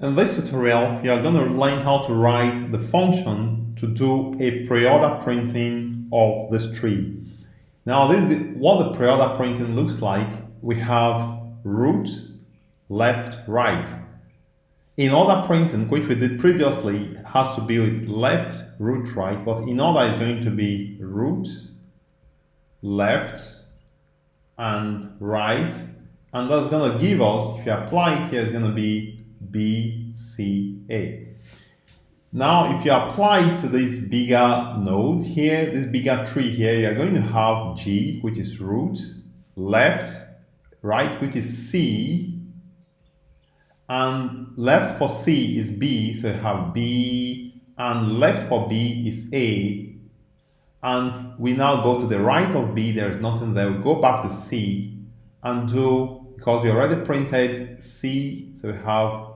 In this tutorial, you are going to learn how to write the function to do a pre-order printing of this tree. Now, this is what the pre-order printing looks like. We have root, left, right. In order printing, which we did previously, it has to be with left, root, right, but in order is going to be root, left, and right. And that's going to give us, if you apply it here, it's going to be B, C, A. Now, if you apply it to this bigger node here, this bigger tree here, you're going to have G, which is root, left, right, which is C, and left for C is B, so you have B, and left for B is A, and we now go to the right of B, there's nothing there, we go back to C, and do, because we already printed C, so we have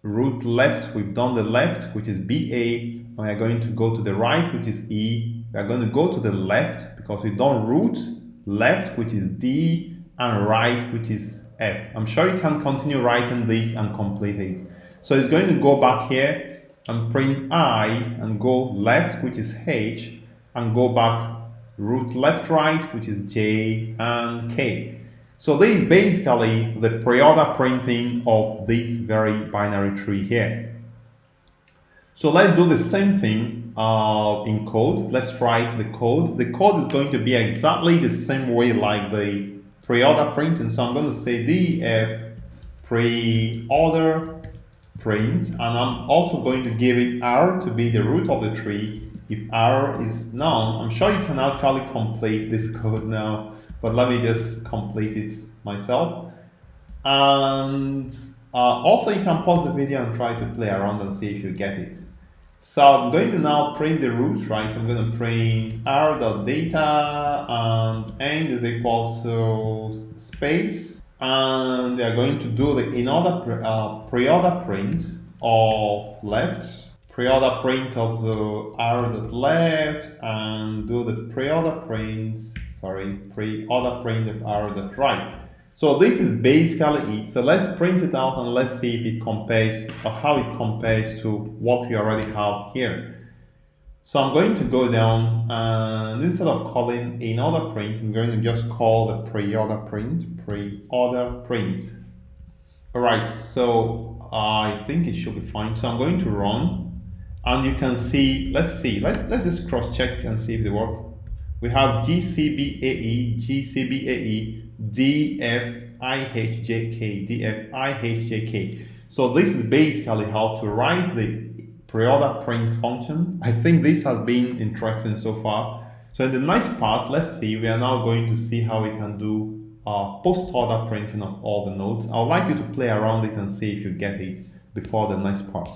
root left, we've done the left, which is BA, and we are going to go to the right, which is E. We are going to go to the left, because we've done root left, which is D, and right, which is F. I'm sure you can continue writing this and complete it. So it's going to go back here and print I, and go left, which is H, and go back root left right, which is J and K. So this is basically the pre-order printing of this very binary tree here. So let's do the same thing in code. Let's write the code. The code is going to be exactly the same way like the pre-order printing. So I'm going to say DF pre-order print, and I'm also going to give it R to be the root of the tree. If R is none, I'm sure you can actually complete this code now, but let me just complete it myself. And also you can pause the video and try to play around and see if you get it. So I'm going to now print the root, right? I'm going to print r.data and end is equal to space. And we are going to do the pre-order print of left, pre-order print of the r.left, and do the pre-order print of r.right. So this is basically it. So let's print it out and let's see if it compares, or how it compares to what we already have here. So I'm going to go down, and instead of calling another print, I'm going to just call the pre-order print. All right, so I think it should be fine. So I'm going to run, and you can see, let's just cross-check and see if it worked. We have GCBAE, DFIHJK. So this is basically how to write the pre-order print function. I think this has been interesting so far. So in the next part, let's see, we are now going to see how we can do post-order printing of all the nodes. I would like you to play around it and see if you get it before the next part.